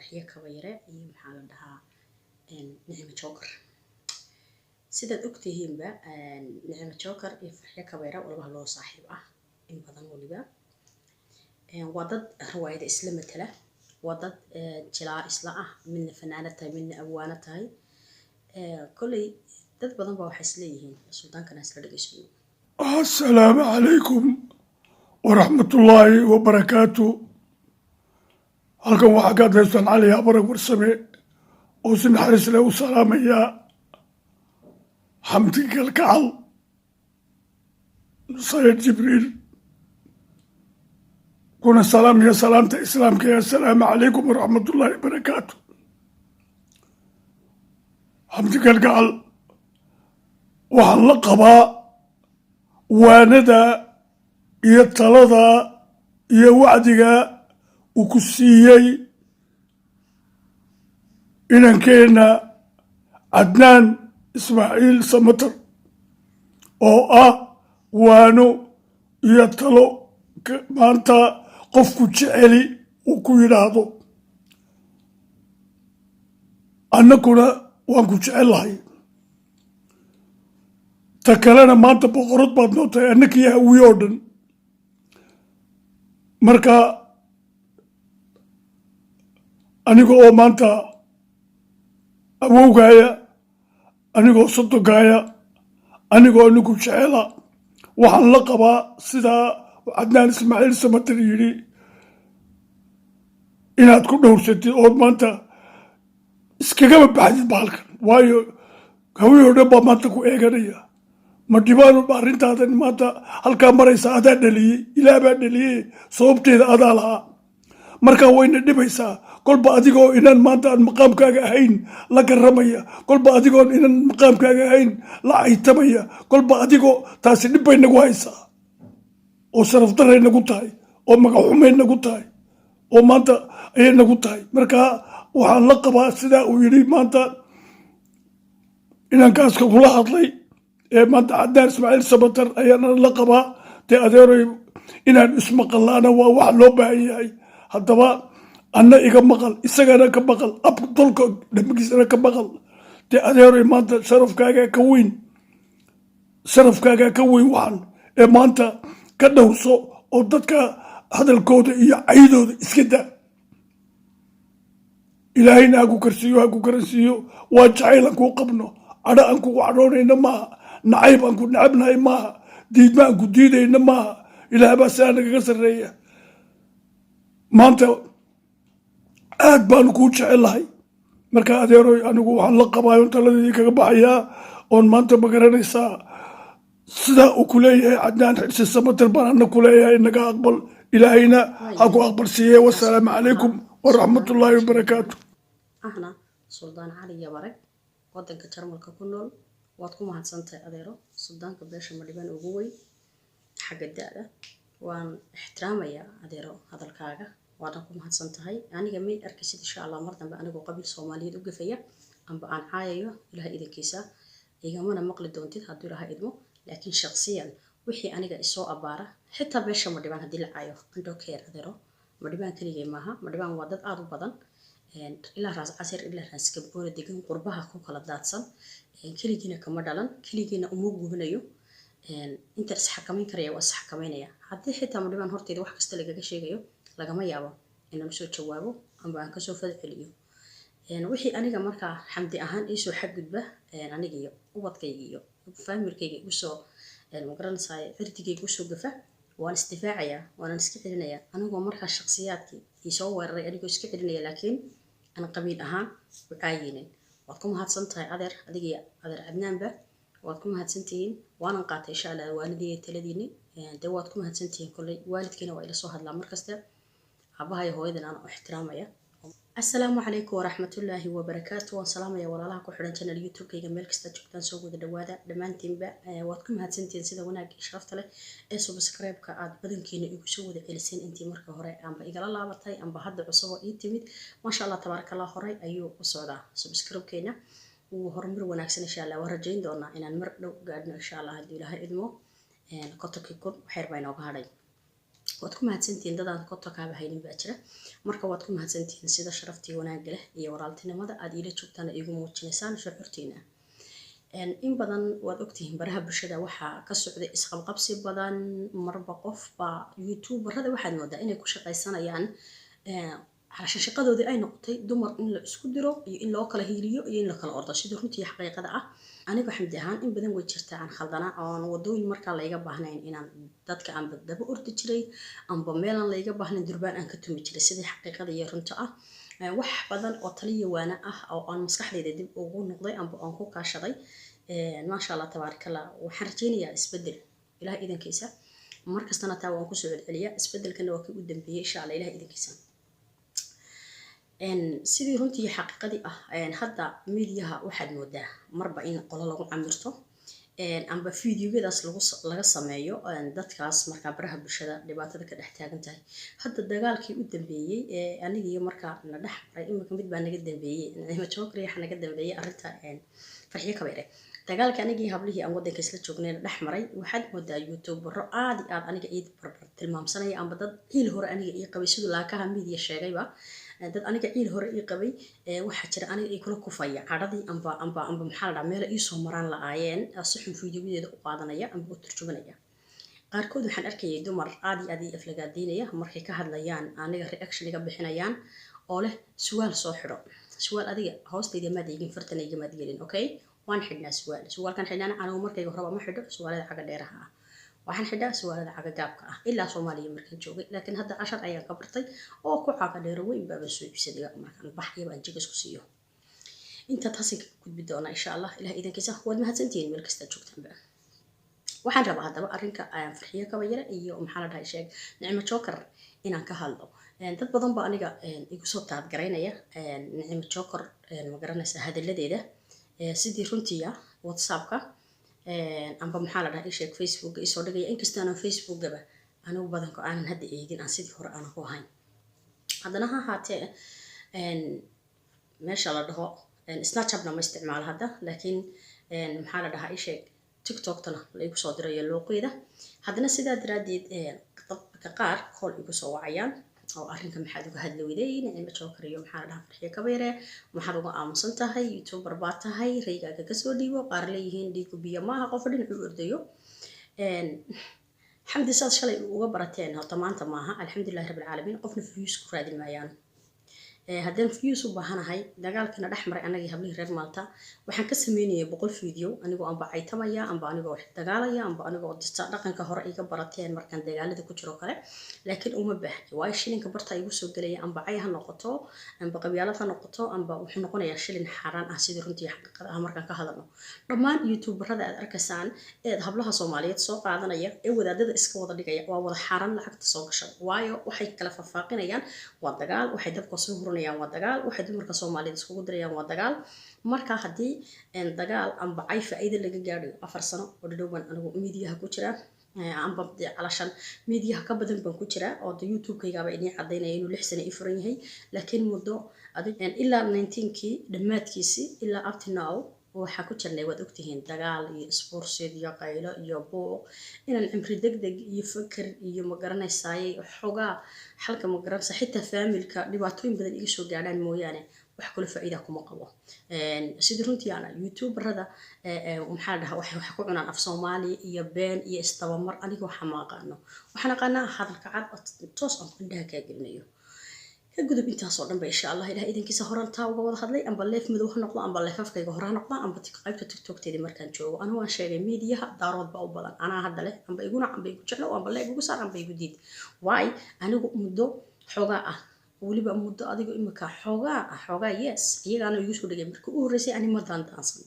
farxiyo kabayre iyo maxaa la dhahaa nicmo joker sidaad ogtihiinba nicmo joker iyo farxiyo kabayre walba loo saaxiib ah in badan waliba waa dad riwaayada isla matala waa dad jilaa isla ah midna fanaanad tahay midna abwaana tahay kolley dad badan baa waxay isleeyihiin sultaankana isla dhegeysanno. Assalaamu calaykum waraxmatullaahi wabarakaatu. halkan waxaa ka hadlaysaan cali abarag warsame oo si naxariis leh u salaamaya xamdi galgacal sayid jibriil kuna salaamaya salaamta islaamka ee assalaamu calaykum waraxmatullaahi wabarakaatu. xamdi galgacal waxaan la qabaa waanada iyo talada iyo wacdiga uu ku siiyey inankeenna cadnaan ismaaciil samatar oo ah waano iyo talo maanta qofku jeceli uu ku yidhaahdo annaguna waan ku jecellahay. ta kalena maanta boqorad baad noo tahay annakii hawiye oo dhan. marka aniga oo maanta awowgaaya anigoo sodogaaya anigoo anigu jecela waxaan la qabaa sidaa cadnaan ismaaciil samatar yidhi inaad ku dhowrsatid ood maanta iskagaba baxdid bahalkan waayo hawiye oo dhan baa maanta ku eeganaya. ma dhibaanu arintaadan maanta halkaa maraysa adaa dhaliyey ilaah baa dhaliyey sababteeda adaa lahaa markaa wayna dhibaysaa kolba adigoo inaan maanta aan maqaamkaaga ahayn la garamaya kolba adigoon inaan maqaamkaaga ahayn la caytamaya kolba adigoo taasi dhib bay nagu haysaa oo sharaf daray nagu tahay oo magaxumay nagu tahay oo maanta ayay nagu tahay. markaa waxaan la qabaa sidaa uu yidhi maanta inankaaska kula hadlay ee maanta cadnaan ismaaciil samatar ayaana la qabaa dee adeeroy inaan ismaqallaana waa wax loo baahan yahay. haddaba anna iga maqal isagana ka maqal abka dolka dhamagiisana ka maqal dee adeeroy maanta sharafkaagaa ka weyn waxan ee maanta ka dhowrso oo dadka hadalkooda iyo caydooda iska daa. ilaahayna ha ku karsiiyo ha ku karansiiyo waa jacayl aan kuu qabno cadho aan kugu cadhoonayna maaha nacayb aan ku nacabnahay maaha diidma aan ku diidayna maaha ilaah baa sidaa nagaga sarreeya. maanta aad baanu kuu jecellahay markaa adeeroy anigu waxaan la qabaayo taladeedii kaga baxayaa oon maanta ma garanaysaa sidaa uu ku leeyahay cadnaan xirsi samatar baan ana ku leeyahay naga aqbal ilaahayna ha ku aqbal siiye. wassalaamu calaykum waraxmatullaahi wabarakaatu. ahna suldaan cali yabarag wadanka jarmalka ku nool waad ku mahadsantahay adeero suldaanka beesha madhibaan ugu weyn xagga da-da waan ixtiraamayaa adeero hadalkaaga waadna ku mahadsan tahay. aniga may arkaysid insha allah mar dambe anigoo qabiil soomaaliyeed u gafaya amba aan caayayo ilaah idinkiisa igamana maqli doontid hadduu ilaah idmo laakiin shaqsiyan wixii aniga isoo abaara xitaa beesha madhibaan haddii la caayo andhokeer adeero madhibaan keligay maaha madhibaan waa dad aada u badan ilaa raas casir ilaa raas gaboona degan qurbaha ku kala daadsan keligiina kama dhalan keligiina uma gubanayo inta isxakamayn karaya waa isxakamaynaya haddii xitaa madhibaan horteeda wax kasta lagaga sheegayo lagama yaabo inaan usoo jawaabo amba aan kasoo fad celiyo wixii aniga markaa xamdi ahaan iisoo xadgudba aniga iyo ubadkayga iyo faamilkayga igusoo magaranaysaa cirdigayga igusoo gafa waan isdifaacayaa waanan iska celinayaa anigoo markaa shakhsiyaadkii isoo weeraray anigoo iska celinaya laakiin aan qabiil ahaan u caayeynin. waad ku mahadsan tahay adeer adigiyo adeer cadnaanba waad ku mahadsantihiin waanan qaatay insha allah waalidii taladiini dee waad ku mahadsantihiin kolley waalidkiina waa ila soo hadlaa markasta aabbaha iyo hooyadan aan u ixtiraamaya. assalaamu calaykum waraxmatullaahi wabarakaatu. waan salaamaya walaalaha ku xidhan channel youtube-kayga meel kasta joogtaan soo wada dhawaada dhammaantiinba waad ku mahadsantihiin sida wanaagga iyo sharafta leh ee subscribe-ka aad badankiina igu soo wada celiseen intii marka hore amba igala laabatay amba hadda cusuboo ii timid maasha allah tabaarakallah horey ayuu u socdaa subscribe-keena wuu horumar wanaagsan insha allah waan rajayn doonaa inaan mar dhow gaadhno insha allah haddii ilaahay idmo 50,000 waxyar baa inooga hadhay waad ku mahadsantihiin dadaan koto kaaba haynin baa jira marka waad ku mahadsantihiin sida sharaftii wanaagga leh iyo walaaltinimada aad ila joogtaan igu muujinaysaan shucuurtiina in badan waad ogtihiin baraha bulshada waxaa ka socday isqabqabsi badan marba qofba youtuberada waxaad moodaa inay ku shaqaysanayaan علشان shaqadoodii ay noqotay dumar in la isku diro iyo in loo kala hiiliyo iyo in la kala ordo sidii runtii xaqiiqada ah aniga xamdi ahaan in badan way jirtaa aan khaldana oo wadooyin markaa layga baahnayn inaan dadka aan badaba ordi jiray amba meelan layga baahnayn durbaan aan ka tumi jiray sidii xaqiiqada iyo runta ah wax badan oo taliya waana ah oo aan maskaxdayda dib ugu noqday amba aan ku kaashaday maasha Allah tabaarakallah waxaan rajaynayaa isbedel ilaah idankiisa markastana taa waan ku soo celceliyaa isbedelkana waa kii u dambeeyay insha Allah ilaah idankiisa sidii runtii xaqiiqadii ah hadda midiyaha waxaad moodaa marba in qolo lagu camirto amba fiidiyoyadaas laga sameeyo dadkaas markaa baraha bulshada dhibaatada ka dhex taagan tahay hadda dagaalkii u dambeeyey aniga iyo markaa na dhex maray imika mid baa naga dambeeyey Naciimo Jookar waxa naga dambeeyey arrinta Farxiyo Kabayre dagaalkii anigii hablihii aan wadanka isla joognay dhex maray waxaad moodaa youtubero aad aniga ii barbar tilmaamsanaya amba dad ciil hore aniga ii qabay sidoo laakaha midiya sheegayba dad aniga ciil hore ii qabay waxa jira aniga ii kula kufaya cadhadii amba maxaa la dhahaa meel ay soo maraan la'aayeen si xun fiidiyoyadeeda u qaadanaya amba u turjumanaya qaarkood waxaan arkayay dumar aad ii aflagaadeynaya markay ka hadlayaan aniga reaction iga bixinayaan oo leh su'aal soo xidho su'aal adiga hoostayda maad eegin fartanayga maad gelin okay waan xidhnaa su'aalkan xidhnaa anigu markayga horeba ma xidho su'aalada caga dheeraha ah waxaan xidhaa su'aalada caga gaabka ah ilaa Soomaaliya markaan joogay laakiin hadda 10 ayaan ka bartay oo ku caga dheero weyn baa soo ibsaday markaan baxay baan jigas ku siiyo inta taasi gudbi doona insha Allah ilaah idankiisa waad mahadsantihiin meel kasta joogtaan waxaan rabaa hadaba arrinka Farxiyo Kabayre iyo maxaa la dhahay sheeg Naciimo Jookar inaan ka hadlo dad badan baa aniga igu soo taad gareynaya Naciimo Jookar ma garanaysa hadalladeeda sidii runtii WhatsApp-ka amba maxaa la dhahay sheeg Facebook isoo dhigaya inkastoo aan Facebook-gaba anigu badanko aanan hadda eegin aan sidii hore aan ku ahayn haddana ha haatee meesha la dhaho Snapchat-na ma isticmaalo hadda laakiin maxaa la dhahay sheeg TikTok-tana la igu soo dirayo looqeeda haddana sidaa daraadeed dadka qaar call igu soo wacayaan oo arrinka maxaad uga hadli weyday Naciimo Jookar iyo maxaa la dhahaa Farxiyo Kabayre maxaad uga aamusan tahay youtuber baa tahay raygaaga ka soo dhiibo qaar leeyihiin dhiigu biyo maaha qof dhinac u ordayo xamdi saas shalay uga barateen horta maanta maaha alxamdulillahi rabbil caalamiin qofna views ku raadin maayaan haddaan views u baahanahay dagaalkana dhex maray anagii hablihii reer Malta waxaan ka sameynayay 100 video anigoo amba caytamaya amba anigoo dagaalaya amba anigoo dista dhaqanka hore iga barateen markaan dagaalada ku jiro kale laakiin uma baahni waa shilinka barta igu soo galaya amba cay ha noqoto amba qabyaalad ha noqoto amba wuxuu noqonayaa shilin xaraan ah sidii runtii xaqiiqada ah markaan ka hadalno dhammaan youtuberada aad arkaysaan ee hablaha Soomaaliyeed soo qaadanaya ee wadaadada iska wada dhigaya waa wada xaraan lacagta soo gashay waayo waxay kala faafaqinayaan waa dagaal waxay dadka soo hurinayaan waa dagaal waxay dumarka Soomaaliyeed isku dirayaan waa dagaal marka hadii dagaal amba ay faa'iido laga gaadho 4 sano oo dhawaan anigu midiyaha ku jira amba علشان midiyaha ka badan baan ku jira oo YouTube-kayga ba inay cadeynayaan inuu 6 sano furan yahay laakiin muddo adig ilaa 19kii dhamaadkiisi ilaa up to now waxa ku jirnay wad ogtihiin dagaal iyo isboorsid iyo qaylo iyo buuq inaan cimri degdeg iyo fikir iyo ma garanaysaay xogaa halka ma garanaysa xitaa familka dhibaatooyin badan iga soo gaadhaan mooyaane wax kale faa'iido kuma qabo sidii runtii aan youtuberada maxaa la dhahaa wax ku cunaan af Soomaali iyo been iyo istabamar aniga waxa ma aqaano waxaan aqaanaa hadalka cad toos aan indhaha ka gelinayo ka gudub intaas oo dhan ba insha Allah ilaah idinkiisa horantaa uga wada hadlay amba leef madow ha noqdo amba leefafkayga hore ha noqdo amba qaybta TikTok-teeda markaan joogo anigu waan sheegay midiyaha daarood ba u badan anaa hadda leh amba iguna amba igu jeclo amba leeg ugu saar amba igu diid waay anigu muddo xogaa ah waliba muddo adiga imika xogaa yes iyagaana igu soo dhigay markii uu horeysay ani ma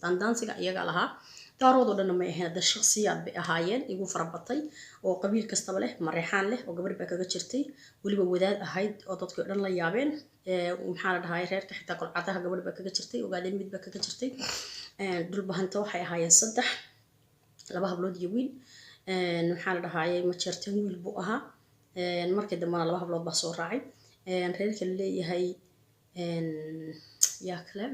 dandaansiga iyaga lahaa daarood oo dhan ma ahayn dad shakhsiyaad bay ahaayeen igu farabatay oo qabiil kastaba leh mareexaan leh oo gabar baa kaga jirtay waliba wadaad ahayd oo dadkii dhan la yaabeen maxaa la dhahay reerka xitaa qolcadaha gabar baa kaga jirtay ogaadeen mid baa kaga jirtay dhulbahanta waxay ahaayeen 3 laba hablood iyo wiil maxaa la dhahay ma jirteen wiil buu ahaa markii dambana 2 hablood baa soo raacay reerka leeyahay yaa kale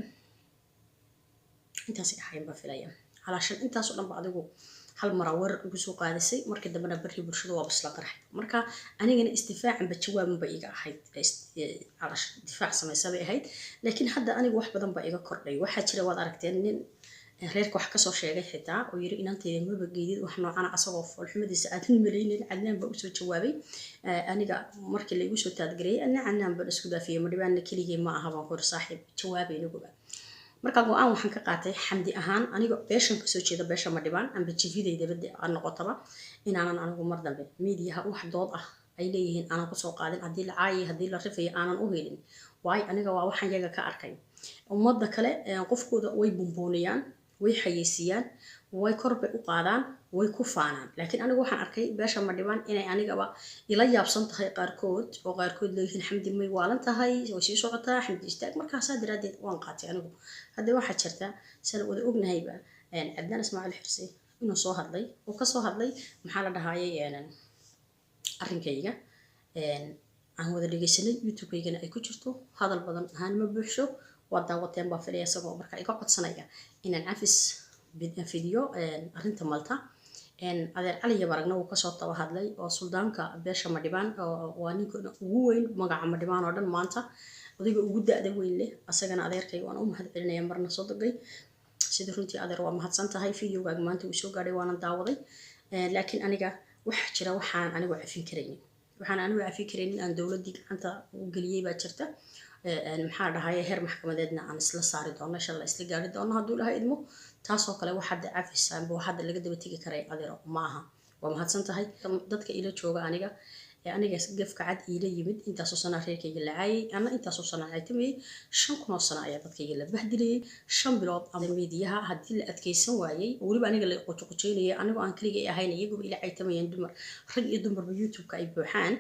intaas ay ahaayeen ba filayaan علشان intaas oo dhan ba adigu hal mar war ugu soo qaadisay markii dambena bari bulshada waa bisla qarxay marka anigana istifaacan ba jawaaban ba iga ahayd calash difaac samaysay ahayd laakiin hadda anigu wax badan ba iga kordhay waxa jira waad aragteen nin reerka wax ka soo sheegay xitaa oo yiri inanteeda maba geedid wax noocan asagoo foolxumadiisa aadin maleeyeen cadnaan ba u soo jawaabay aniga markii la igu soo taadgareeyay cadnaan ba isku daafiyay ma dhibaan keligii ma aha baan hor saaxiib jawaabay inaguba marka go'aan waxaan ka qaatay xamdi ahaan aniga beeshan ka soo jeeda beesha ma dhibaan amba jifiday dabada aan noqotaba inaanan anigu mar dambe miidiyaha wax dood ah ay leeyihiin aanan ku soo qaadin haddii la caayay haddii la rifay aanan u helin waay aniga waa waxaan yaga ka arkay ummadda kale qofkooda way bumbooniyaan way xayeysiiyaan way korbe u qaadaan way ku faanaan laakiin anigu waxaan arkay beesha ma dhibaan inay anigaba ila yaabsan tahay qaarkood leeyihiin xamdi may waalan tahay way sii socotaa xamdi istaag markaasaa daraadeed waan qaatay anigu hadda waxaa jirta sana wada ognahayba cabdaan ismaaciil xirsi inuu soo hadlay oo ka soo hadlay maxaa la dhahayay arrinkayga aan wada dhegeysanay youtube-kaygana ay ku jirto hadal badan ahaan ma buuxsho waa daawateen baa filaya isagoo marka iga codsanaya inaan cafis fidiyo arrinta malta adeer cali yabaragna wuu kasoo taba hadlay oo suldaanka beesha ma dhibaan waa ninka ugu weyn magaca ma dhibaan oo dhan maanta odayga ugu da-da weyn leh asagana adeerkay waan u mahad celinaya marna soo dagay sidii runtii adeer waa mahadsan tahay videogaaga maanta uu soo gaadhay waanan daawaday laakiin aniga waxa jira waxaan anigu cafin karaynin aan dowladdii gacanta u geliyey baa jirta maxaa dhahay heer maxkamadeedna aan isla saari doono insha Allah isla gaari doono hadduu ilahay idmo taasoo kale waxa hadda cafisaan baa hadda laga daba tegi karay adeero ma aha waa mahadsan tahay dadka ila jooga aniga gafka cad ila yimid intaasoo sana reerkayga la caayay ana intaasoo sana caytamay 5,000 sano ayaa dadkayga la bahdilayay 5 bilood ama miidiyaha haddii la adkeysan waayay waliba aniga la qotoqojeynayay anigoo aan kaligay ahayn iyaguba ila caytamayeen dumar rag iyo dumarba youtube-ka ay buuxaan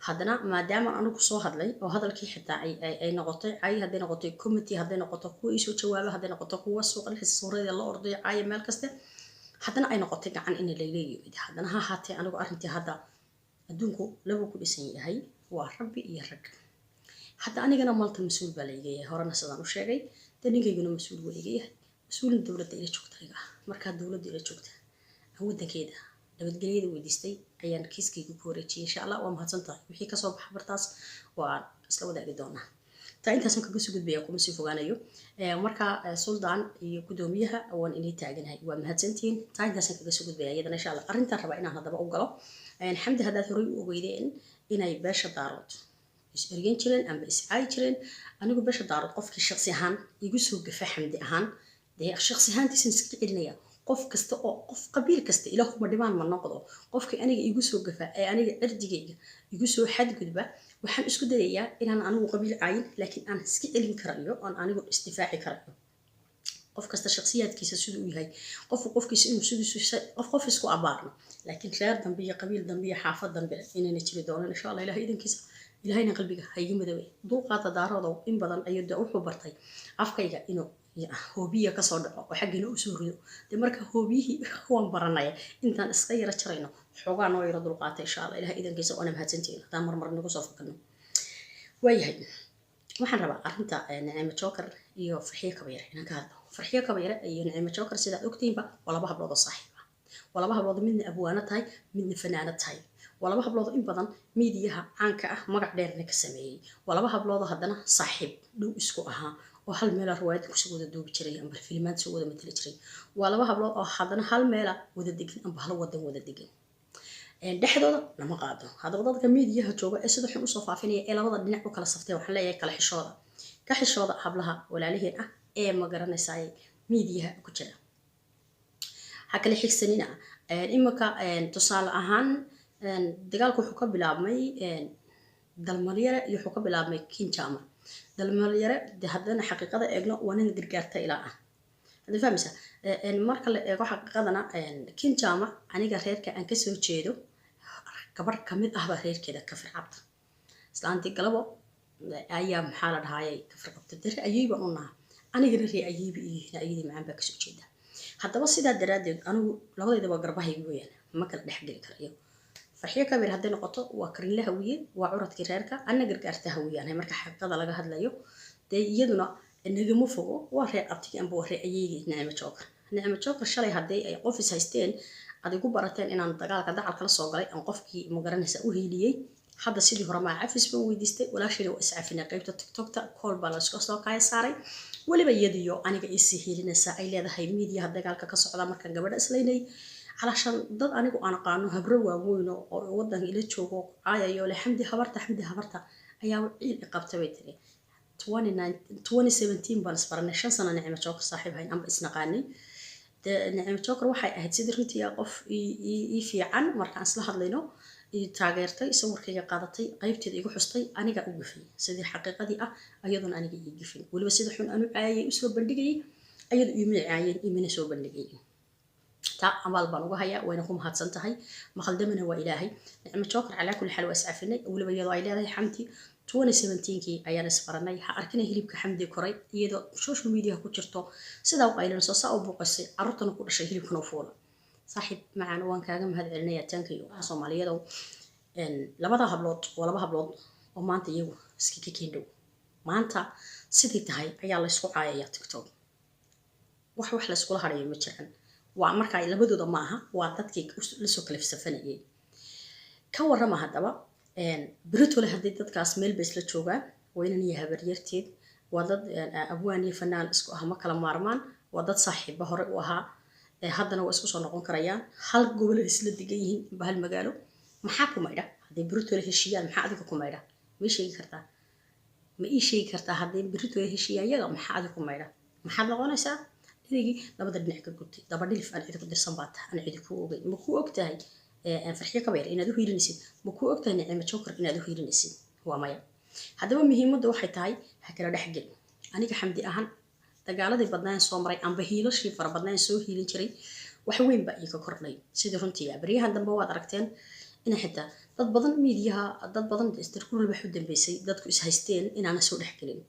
haddana maadaama anigu soo hadlay oo hadalkii xitaa ay noqotay caay hadday noqotay committee hadday noqoto kuwa isoo jawaaba hadday noqoto kuwa suuqan suurada la orday caay meel kaste haddana ay noqotay gacan in la leeyahay haddana ha haatee anigu arrintii hadda adduunku laba ku dhisan yahay waa rabbi iyo rag hadda anigana malta mas-uul baa la iga yahay horena sidaan u sheegay danigayguna mas-uul waa iga yahay mas-uulin dowladda ila joogta iga markaa dowladda ila joogta aan waddankeeda nabadgelyada weydiistay ayaan kiiskayga ku wareejiyay insha Allah waa mahadsan tahay wixii kasoo baxa bartaas waa isla wadaagi doonaa taa intaasan kaga soo gudbaya kuma sii fogaanayo marka suldaan iyo gudoomiyaha waan inay taaganahay waa mahadsantihiin taa intaasan kaga soo gudbaya iyadana insha Allah arrintan rabaa inaan hadaba u galo xamdi haddaad horay u ogeydeen inay beesha daarood is ergen jireen amba is caay jireen anigu beesha daarood qofkii shaqsi ahaan igu soo gafa xamdi ahaan dee shaqsi ahaantiisan iska celinaya qof kasta oo qof qabiil kasta ilaahu ma dhibaan ma noqdo qofkii aniga igu soo gafa ee aniga cirdigayga igu soo xadgudba waxaan isku dayayaa inaan anigu qabiil caayin laakiin aan iska celin karayo aan anigu istifaaci karayo qof kasta shakhsiyaadkiisa siduu u yahay qofkiisa inuu sidiisu qof isku abaarno laakiin reer dambe iyo qabiil dambe iyo xaafad dambe inayna jiri doonaan insha Allah ilaahay idinkiisa ilaahayna qalbiga ha iga madaway dulqaata daarooda in badan ayuu da wuxuu bartay afkayga inuu hoobiya ka soo dhaco oo xaggina u soo rido de marka hoobiyihii waan baranaya intaan iska yara jarayno xoogaa noo yara dulqaata insha Allah ilaahay idinkiisa waana mahadsantihiin haddaan marmar nagu soo fakano waayahay waxaan rabaa arrinta Naciimo Joker iyo Farxiyo Kabayre inaan ka hadlo Farxiyo Kabayre iyo Naciimo Joker sidaad ogtiinba waa laba hablood oo saaxiib ah waa laba hablood midna abwaana tahay midna fanaanad tahay waa laba hablood in badan miidiyaha caanka ah magac dheerna ka sameeyay waa laba hablood haddana saaxiib dhow isku ahaa oo hal meel riwaayad ku soo wada duubi jiray amba filmaan soo wada matali jiray waa laba hablood oo haddana hal meel wada degan amba hal wadan wada degan dhexdooda lama qaado hadaba dadka miidiyaha jooga ee sida xun u soo faafinaya ee labada dhinac u kala saftay waxaan leeyahay kala xishooda ka xishooda hablaha walaaliheen ah ee ma garanaysaa miidiyaha ku jira ha kala xigsanina imika tusaale ahaan dagaalku wuxuu ka bilaabmay dalmaryare iyo wuxuu ka bilaabmay kinjama dalmaryare haddana xaqiiqada eegno waa nin gargaarta ilaa ah hadda fahmaysa marka la eego xaqiiqadana kinjama aniga reerka aan ka soo jeedo gabar kamid ah baa reerkeeda ka fircabta islaantii galabo ayaa maxaa la dhahayay ka fircabta dare ayay baan u nahay aniga reer ayayba iyihiin ayadii macaan baa kasoo jeeda haddaba sidaa daraadeed anigu labadeedaba garbahaygu weeyaan ma kala dhexgeli karayo Farxiyo Kabayre hadday noqoto waa karinla hawiye waa curadkii reerka anna gargaarta hawiyaan marka xaqiiqada laga hadlayo dee iyaduna nagama fogo waa reer abtiga amba waa reer ayeeyay Naciimo Joker shalay hadday ay qof is haysteen adigu barateen inaan dagaalka dacal kala soo galay aan qofkii ma garanaysa u hiiliyey hadda sidii hore maa cafis baan weydiistay walaashayna waa iscafinay qaybta tiktokta kool baa layska soo kaaya saaray weliba iyadiyo aniga isii hiilinaysaa ay leedahay miidiyaha dagaalka ka socda markaan gabadha islaynay calashan dad anigu aan aqaano habro waaweyn oo wadanka ila joogo caayayo leh xamdi habarta ayaa ciil qabta bay tiri 2017 baan isbaranay 5 sano Nicmo Joker saaxiib hayn amba isnaqaanay Nicmo Joker waxay ahayd sidii runtii qof ii fiican markaan isla hadlayno taageertay sawirkayga qaadatay qaybteeda igu xustay aniga u gafay sidii xaqiiqadii ah ayaduna aniga ii gafin waliba sida xun aanu caayay u soo bandhigay ayadu ii caayay imina soo bandhigay ta amal baan uga hayaa wayna ku mahadsan tahay maqaldamana waa ilaahay Nicmo Joker ala kulli xal waa iscafinay waliba iyadoo ay leedahay xamti 2017kii ayaan isbaranay ha arkinay hilibka xamdi koray iyadoo social media ku jirto sida uu qaylan soo saa u buuqasay carruurtana ku dhashay hilibkana u fuula saaxiib macaan waan kaaga mahad celinayaa tankiyo Soomaaliyada labada hablood oo maanta iyagu iska kikindhow maanta sidii tahay ayaa la isku caayaya TikTok wax la isku harayo ma jiraan waa marka ay labadooda maaha waa dadkii la soo kala fisafanayay ka warrama hadaba Britole hadii dadkaas meel bay isla joogaan waynan yahay habaryarteed waa dad abwaan iyo fanaan isku ah ma kala maarmaan waa dad saaxiibo hore u ahaa haddana waa isku soo noqon karayaan hal gobol isla degan yihiin bahal magaalo maxaa ku maydha hadii Britole heshiiyaan maxaa adiga ku maydha ma ii sheegi kartaa hadii Britole heshiiyaan yaga maxaa adiga ku maydha maxaad noqonaysaa inagii labada dhinac ka gubtay daba dhilif aan cid ku dirsan baad aan cid ku ogay ma ku ogtahay farxiyo kabeer inaad u hiilinaysid ma ku ogtahay Nicmo Joker inaad u hiilinaysid waa maya hadaba muhiimaddu waxay tahay ha kala dhaxgal aniga xamdi ahaan dagaaladii badnaan soo maray amba hiilashii fara badnaan soo hiilin jiray wax weyn baa iga kordhay sidii runtii bariyahan dambe waad aragteen in xitaa dad badan miidiyaha dad badan istirkuul wax u dambeysay dadku is haysteen inaan soo dhaxgalin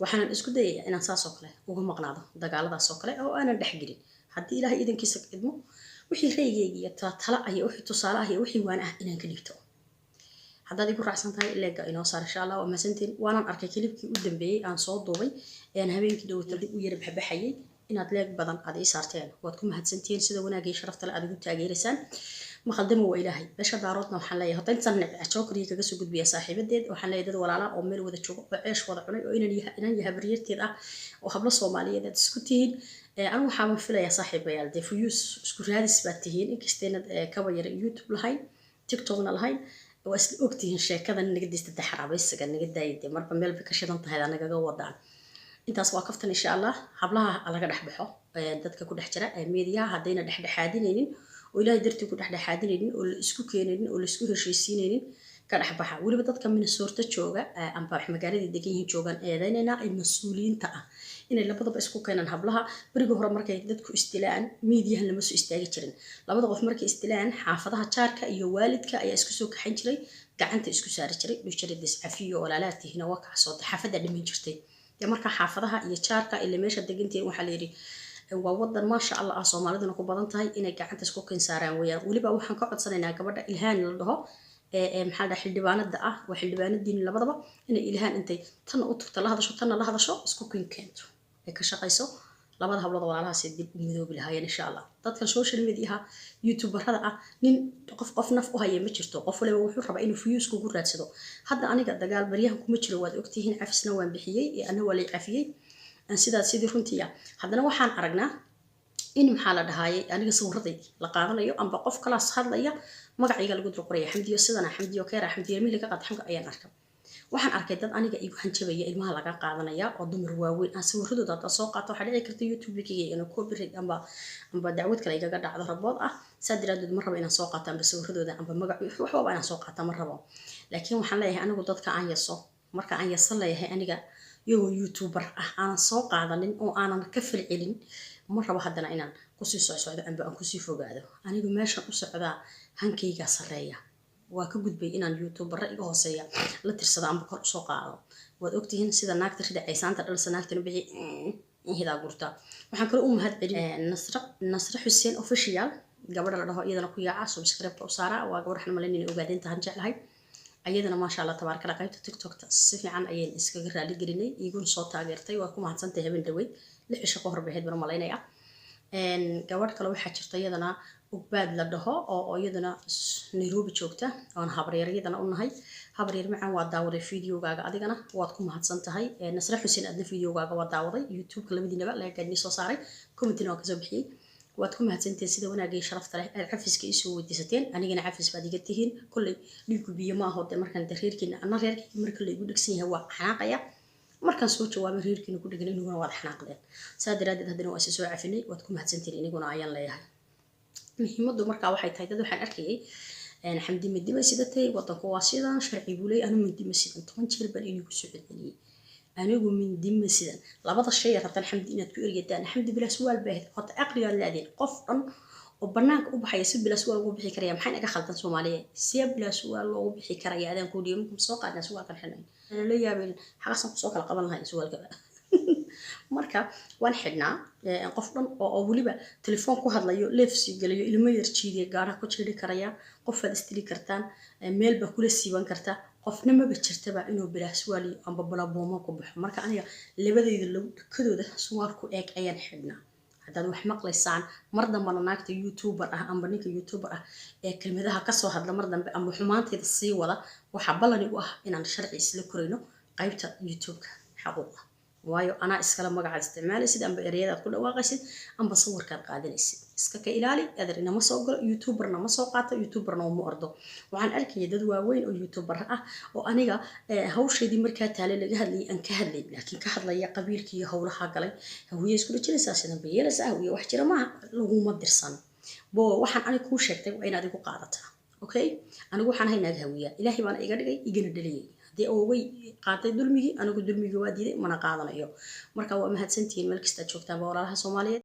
waxaan isku dayayaa inaan saas oo kale uga maqnaado dagaaladaas oo kale oo aanan dhaxgalin haddii ilaahay idankiisa idmo wixii reeyayga iyo tala ay wixii tusaale ah iyo wixii waan ah inaan ka dhigto haddaad igu raacsan tahay leega inoo saar insha Allah waa masantiin waanan arkay kilibkii u dambeeyay aan soo duubay habeenkii dhawata dib u yar baxbaxayay inaad leeg badan aad ii saarteen waad ku mahadsantiin sida wanaagga iyo sharafta la aad ugu taageeraysaan maqaldamo waa ilaahay basha daaroodna waxaan leeyahay hadda intaan Nicmo Joker kaga soo gudbiya saaxiibadeed waxaan leeyahay dad walaala oo meel wada joogo oo ceesh wada cunay oo inaan yahay habaryarteed ah oo hablo Soomaaliyeed aad isku tihiin anu waxaan filayaa saaxiibayaal de fuyus isku raadis baad tihiin inkasteena kaba yar YouTube lahayn TikTokna lahayn waa isla ogtihiin sheekadan naga diista xaraabaysiga naga daayay marba meel bay ka shidan tahay anaga wadaan intaas waa kaftan insha Allah hablaha laga dhaxbaxo dadka ku dhex jira meediyaha hadayna dhexdhexaadinaynin oo ilaahay dartii ku dhexdhexaadinaynin oo la isku keenaynin oo la isku heshiisiinaynin ka dhaxbaxa waliba dadka Minnesota jooga amba magaalada degan yihiin joogan eedaynayna ay mas'uuliyiinta ah inay labadaba isku keenan hablaha bariga hore markay dadku istilaan miidiyaha lama soo istaagi jirin labada qof markay istilaan xaafadaha jaarka iyo waalidka ayaa isku soo kaxin jiray gacanta isku saari jiray dhushareedis cafiyo walaalaatiina waa ka soo xaafada dhimin jirtay marka xaafadaha iyo jaarka ilaa meesha degantiin waxa la yiri waa wadan ma sha Allah Soomaaliduna ku badan tahay inay gacanta isku keen saaraan weeyaan waliba waxaan ka codsanaynaa gabadha Ilhaan la dhaho maxaa dhahay xildhibaanada ah waa xildhibaanadiin labadaba inay Ilhaan intay tan u tagto la hadasho isku keen keento ay ka shaqayso labada hablood walaalaha si dib u midoobi lahaayeen insha Allah dadka social media YouTuberada ah nin qof naf u haya ma jirto qof waliba wuxuu rabaa inuu views ku raadsado hadda aniga dagaal bariyahan kuma jiro waad ogtihiin cafisna waan bixiyay ana waa la cafiyay aan sidaas sidii runtii haddana waxaan aragnaa in maxaa la dhahaayay aniga sawirradii la qaadanayo amba qof kala hadlaya magacayga lagu qoraya xamdiyo sidana xamdiyo keera xamdiyo meel ka qad xamka ayaan arkay waxaan arkay dad aniga igu hanjabaya ilmaha laga qaadanaya oo dumar waaweyn aan sawirradooda dad soo qaato waxa dhici karta YouTube-kayga inuu copyright amba dacwad kale igaga dhacdo rabood ah saadiraadud ma rabo inaan soo qaato amba sawirradooda amba magac waxba inaan soo qaato ma rabo laakiin waxaan leeyahay anigu dadka aan yaso marka aan yasan leeyahay aniga yoo YouTuber ah aan soo qaadanin oo aanan ka filcilin ma rabo haddana inaan ku sii socdo amba aan ku sii fogaado anigu meeshan u socdaa hankayga sareeya waa ka gudbay inaan YouTuber iga hooseeya la tirsada amba kor soo qaado waad ogtihiin sida naagta ridacaysaanta dhalsa naagtana bixi hida gurta waxaan kale u mahad celin Nasra Xuseen official gabadha la dhaho iyadana ku yaaca subscribe u saara waa gabadh xan malayn inay ogaadeen tahan jeclahay ayadana ma sha Allah tabaaraka Allah qaybta TikTok si fiican ayeen iskaga raali gelinay iigun soo taageertay waa ku mahadsantahay habeen dhaweyd 6 shaqo horbeed bar malaynaya gabadh kale waxaa jirta iyadana ugbaad la dhaho oo iyadana Nairobi joogta oon habaryar iyadana u nahay habaryar macaan waa daawaday fiidiyogaaga adigana waad ku mahadsan tahay Nasra Xuseen adna fiidiyogaaga waa daawaday YouTube labadiinaba laga soo saaray commentina waan kasoo bixiyay waad ku mahadsantahay sida wanaagga iyo sharafta leh aad cafiska isoo weydiisateen anigana cafis baad iga tihiin kulley dhiigu biyo ma aho markaan reerkiina ana reerkii marka la igu dhigsan yahay waa xanaaqaya markaan soo jawaabay reerkiina ku dhigan inaguna waad xanaaqdeen saa daraadeed haddana waa soo cafinay waad ku mahadsantahay inaguna ayaan leeyahay muhiimadu markaa waxay tahay dad waxaan arkayay xamdi midima sidatay wadanku waa sidan sharci buu leeyahay anu midima sidan 10 jeer baan inuu ku soo celceliyay anigu midima sidan labada shay rabtaan xamdi inaad ku eriyadaan xamdi bila su'aal baahid hada aqliga leedin qof dhan oo banaanka u baxay si bila su'aal ugu bixi karaya maxay naga khaldan Soomaaliya si bila su'aal loogu bixi karaya adaan ku dhiyay markuu soo qaadna su'aalkan xilay ana la yaabin xaqsan ku soo kala qaban lahayn su'aalka marka waan xidhnaa qof dhan oo waliba telefoon ku hadlayo leefsi galiyo ilmo yar jiidiye gaara ku jiri karaya qof aad istiri kartaan meel ba kula siiban kartaa qofna ma jirtaba inuu bilaas wali amba bala booma ku baxo marka aniga labadayda kadooda suwaalku eeg ayaan xidhnaa haddaad wax maqlaysaan mar dambana naagta YouTuber ah amba ninka YouTuber ah ee kelmadaha ka soo hadla mar dambe amba xumaanteeda sii wada waxa balani u ah inaan sharci isla korayno qaybta YouTube-ka xaquuqa waayo ana iskala magaca isticmaalaysid amba ereyada ku dhawaaqaysid amba sawirkaad qaadanaysid iska ka ilaali adeer inama soo galo YouTuberna ma soo qaato YouTuberna uma ordo waxaan arkay dad waaweyn oo YouTuber ah oo aniga hawsheedii markaa taale laga hadlayay aan ka hadlay laakiin ka hadlaya qabiilkii iyo hawlaha galay hawiye isku jiraysaa sidan beeyaysaa hawiye wax jira ma lagu ma dirsan bo waxaan aniga ku sheegtay waa inaad igu qaadataa okay anigu waxaan haynaag hawiya ilaahay baan iga dhigay igana dhaliyay dee oo way qaatay dulmigi anigu dulmigi waa diiday mana qaadanayo marka waa mahadsantiin meel kasta joogtaan walaalaha Soomaaliyeed